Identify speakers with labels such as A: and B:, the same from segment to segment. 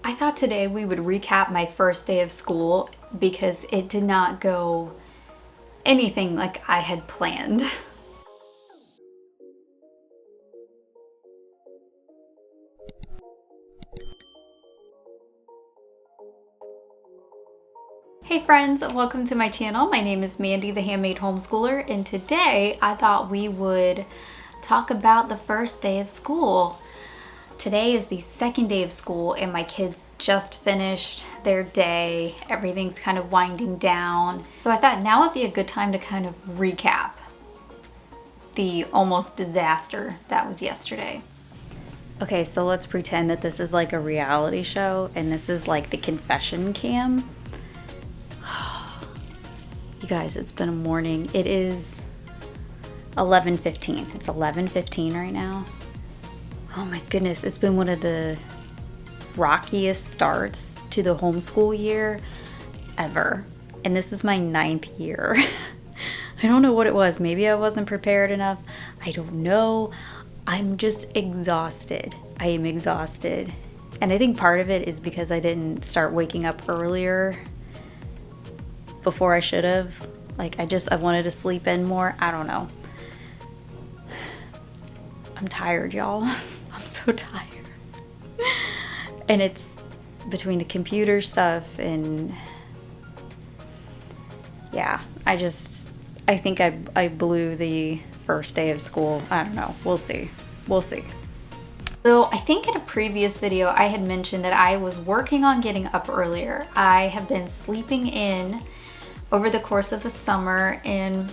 A: I thought today we would recap my first day of school because it did not go anything like I had planned. Hey friends, welcome to my channel. My name is Mandy, the Handmade Homeschooler, and today I thought we would talk about the first day of school. Today is the second day of school and my kids just finished their day. Everything's kind of winding down. So I thought now would be a good time to kind of recap the almost disaster that was yesterday. Okay, so let's pretend that this is like a reality show and this is like the confession cam. You guys, it's been a morning. It is 11:15. It's 11:15 right now. Oh my goodness, it's been one of the rockiest starts to the homeschool year ever. And this is my 9th year. I don't know what it was. Maybe I wasn't prepared enough. I don't know. I'm just exhausted. I am exhausted. And I think part of it is because I didn't start waking up earlier before I should have. Like I wanted to sleep in more. I don't know. I'm tired, y'all. I'm so tired. And it's between the computer stuff and yeah, I think I blew the first day of school. I don't know. We'll see. We'll see. So I think in a previous video I had mentioned that I was working on getting up earlier. I have been sleeping in over the course of the summer, and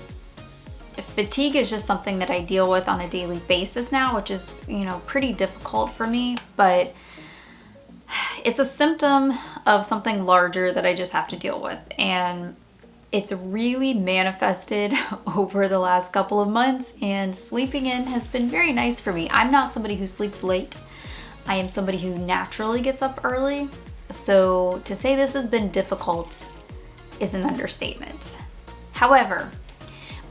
A: fatigue is just something that I deal with on a daily basis now, which is, pretty difficult for me, but it's a symptom of something larger that I just have to deal with. And it's really manifested over the last couple of months, and sleeping in has been very nice for me. I'm not somebody who sleeps late. I am somebody who naturally gets up early. So to say this has been difficult is an understatement. However,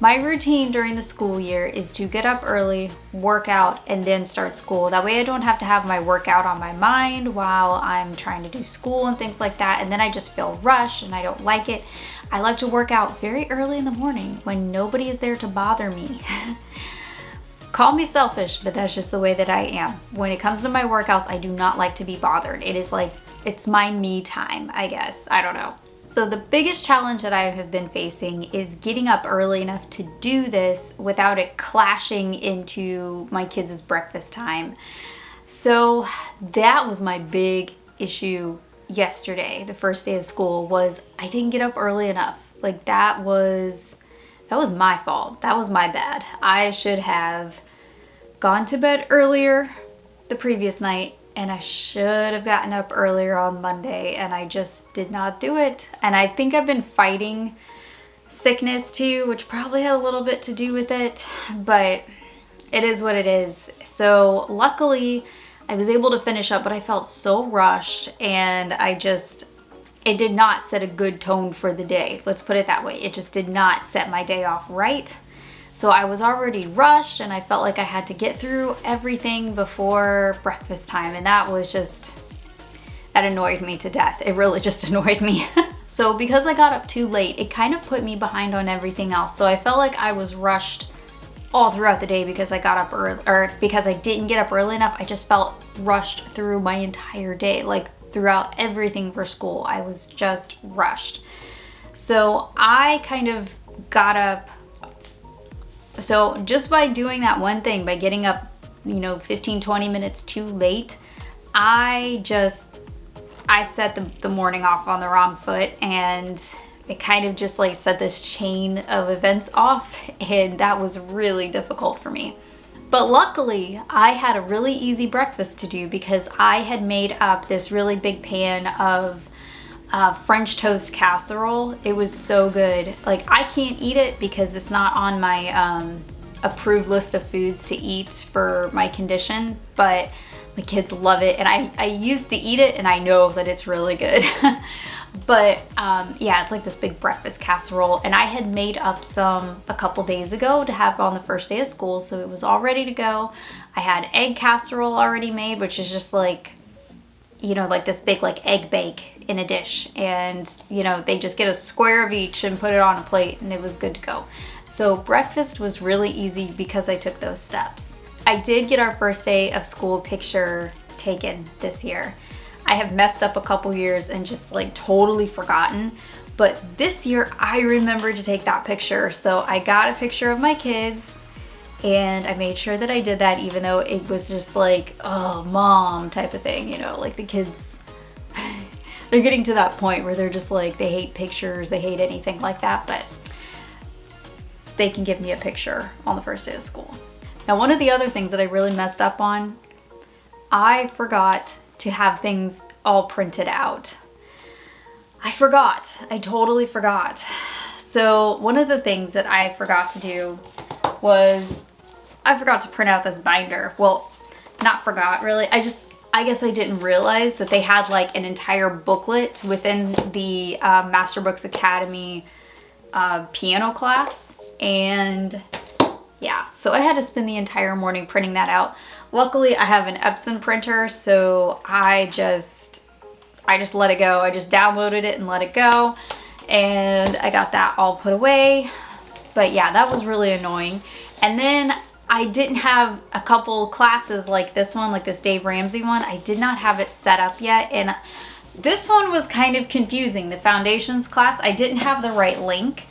A: my routine during the school year is to get up early, work out, and then start school. That way I don't have to have my workout on my mind while I'm trying to do school and things like that, and then I just feel rushed and I don't like it. I like to work out very early in the morning when nobody is there to bother me. Call me selfish, but that's just the way that I am. When it comes to my workouts, I do not like to be bothered. It is like, it's my me time, I guess. I don't know. So the biggest challenge that I have been facing is getting up early enough to do this without it clashing into my kids' breakfast time. So that was my big issue yesterday. The first day of school was I didn't get up early enough. Like that was my fault. That was my bad. I should have gone to bed earlier the previous night, and I should have gotten up earlier on Monday, and I just did not do it. And I think I've been fighting sickness too, which probably had a little bit to do with it, but it is what it is. So luckily I was able to finish up, but I felt so rushed, and it did not set a good tone for the day. Let's put it that way. It just did not set my day off right. So I was already rushed, and I felt like I had to get through everything before breakfast time, and that annoyed me to death. It really just annoyed me. So because I got up too late, it kind of put me behind on everything else. So I felt like I was rushed all throughout the day because I got up early, or because I didn't get up early enough. I just felt rushed through my entire day, like throughout everything for school. I was just rushed. So I kind of got up. So just by doing that one thing, by getting up, 15, 20 minutes too late, I set the morning off on the wrong foot, and it kind of just like set this chain of events off, and that was really difficult for me. But luckily, I had a really easy breakfast to do because I had made up this really big pan of French toast casserole. It was so good. Like I can't eat it because it's not on my approved list of foods to eat for my condition, but my kids love it, and I used to eat it, and I know that it's really good. But yeah, it's like this big breakfast casserole, and I had made up some a couple days ago to have on the first day of school, so it was all ready to go. I had egg casserole already made, which is just like you know, like this big like egg bake in a dish, and you know, they just get a square of each and put it on a plate and it was good to go. So breakfast was really easy because I took those steps. I did get our first day of school picture taken this year. I have messed up a couple years and just like totally forgotten, but this year I remembered to take that picture. So I got a picture of my kids and I made sure that I did that, even though it was just like, oh, mom type of thing, you know, like the kids, they're getting to that point where they're just like, they hate pictures, they hate anything like that, but they can give me a picture on the first day of school. Now, one of the other things that I really messed up on, I forgot to have things all printed out. I totally forgot. So one of the things that I forgot to do was I forgot to print out this binder. Well, not forgot really. I guess I didn't realize that they had like an entire booklet within the Master Books Academy piano class. And yeah, so I had to spend the entire morning printing that out. Luckily, I have an Epson printer, so I just let it go. I just downloaded it and let it go, and I got that all put away. But yeah, that was really annoying. And then I didn't have a couple classes like this one, like this Dave Ramsey one. I did not have it set up yet, and this one was kind of confusing. The foundations class, I didn't have the right link.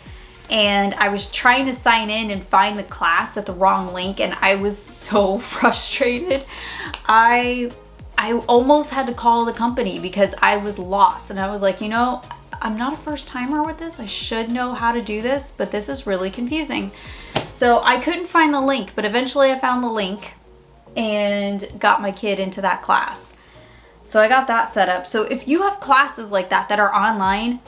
A: And I was trying to sign in and find the class at the wrong link, and I was so frustrated. I almost had to call the company because I was lost, and I was like, you know, I'm not a first timer with this. I should know how to do this, but this is really confusing. So I couldn't find the link, but eventually I found the link and got my kid into that class. So I got that set up. So if you have classes like that that are online,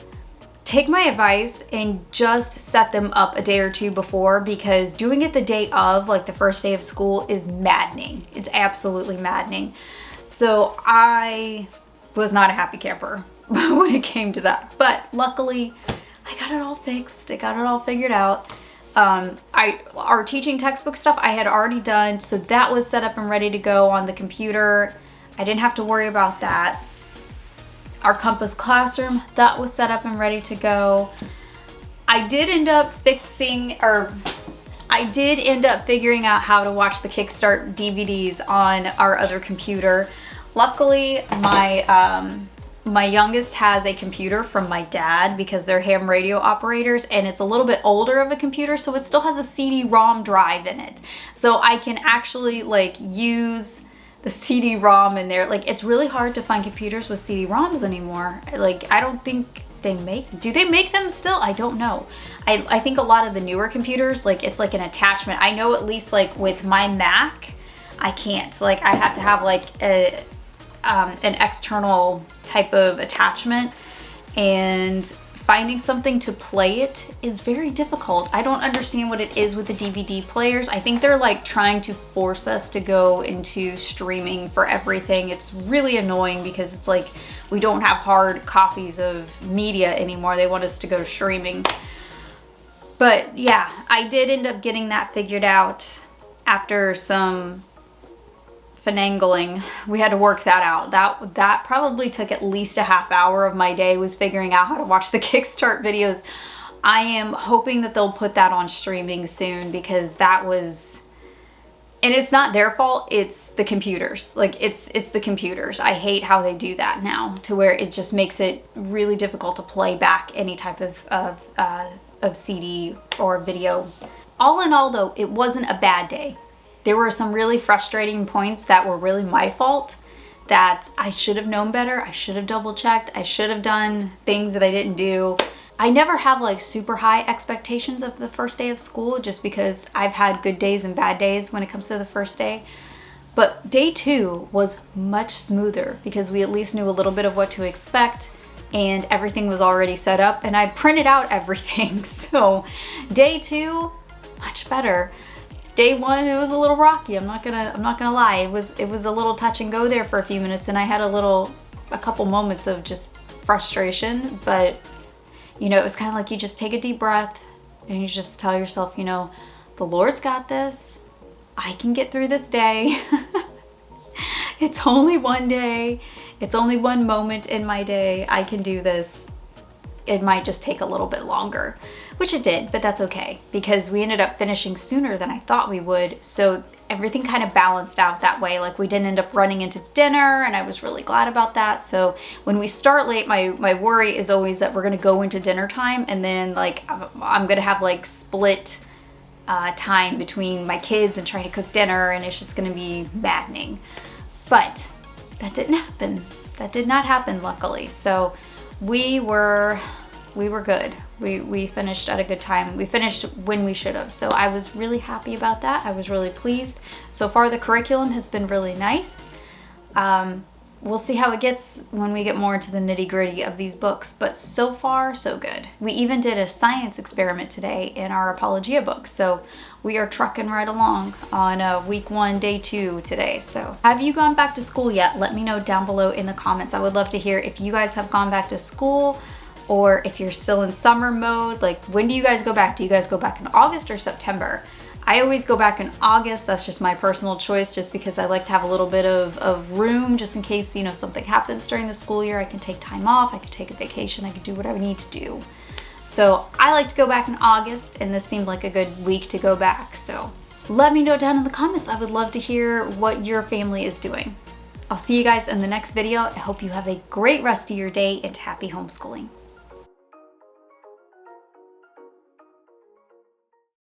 A: take my advice and just set them up a day or two before, because doing it the day of, like the first day of school, is maddening. It's absolutely maddening. So I was not a happy camper when it came to that. But luckily, I got it all fixed. I got it all figured out. Our teaching textbook stuff I had already done, so that was set up and ready to go on the computer. I didn't have to worry about that. Our Compass Classroom, that was set up and ready to go. I did end up figuring out how to watch the Kickstart DVDs on our other computer. Luckily, my youngest has a computer from my dad because they're ham radio operators, and it's a little bit older of a computer, so it still has a CD-ROM drive in it. So I can actually like use the CD-ROM in there. Like, it's really hard to find computers with CD-ROMs anymore. Like, I don't think do they make them still? I don't know. I think a lot of the newer computers, like, it's like an attachment. I know at least like with my Mac, I can't. Like, I have to have like an external type of attachment, and finding something to play it is very difficult. I don't understand what it is with the DVD players. I think they're like trying to force us to go into streaming for everything. It's really annoying because it's like we don't have hard copies of media anymore. They want us to go to streaming. But yeah, I did end up getting that figured out after some finagling. We had to work that out. That probably took at least a half hour of my day, was figuring out how to watch the Kickstart videos. I am hoping that they'll put that on streaming soon, because that was, and it's not their fault, it's the computers. Like, it's the computers. I hate how they do that now, to where it just makes it really difficult to play back any type of CD or video. All in all though, it wasn't a bad day. There were some really frustrating points that were really my fault, that I should have known better. I should have double checked. I should have done things that I didn't do. I never have like super high expectations of the first day of school, just because I've had good days and bad days when it comes to the first day. But day 2 was much smoother because we at least knew a little bit of what to expect, and everything was already set up, and I printed out everything. So day 2, much better. Day 1, it was a little rocky. I'm not gonna lie. It was a little touch and go there for a few minutes, and I had a couple moments of just frustration. But you know, it was kind of like you just take a deep breath and you just tell yourself, you know, the Lord's got this. I can get through this day. It's only one day, It's only one moment in my day. I can do this. It might just take a little bit longer, which it did, but that's okay because we ended up finishing sooner than I thought we would. So everything kind of balanced out that way. Like we didn't end up running into dinner, and I was really glad about that. So when we start late, my worry is always that we're gonna go into dinner time and then like I'm gonna have like split time between my kids and trying to cook dinner, and it's just gonna be maddening. But that didn't happen. That did not happen, luckily. So we were good. We finished at a good time. We finished when we should have. So I was really happy about that. I was really pleased. So far the curriculum has been really nice. We'll see how it gets when we get more into the nitty-gritty of these books, but so far so good. We even did a science experiment today in our Apologia book, so we are trucking right along on week 1, day 2 today. So have you gone back to school yet? Let me know down below in the comments. I would love to hear if you guys have gone back to school or if you're still in summer mode. Like, when do you guys go back? Do you guys go back in August or September? I always go back in August. That's just my personal choice, just because I like to have a little bit of room just in case, you know, something happens during the school year. I can take time off, I can take a vacation, I can do what I need to do. So I like to go back in August, and this seemed like a good week to go back. So let me know down in the comments. I would love to hear what your family is doing. I'll see you guys in the next video. I hope you have a great rest of your day and happy homeschooling.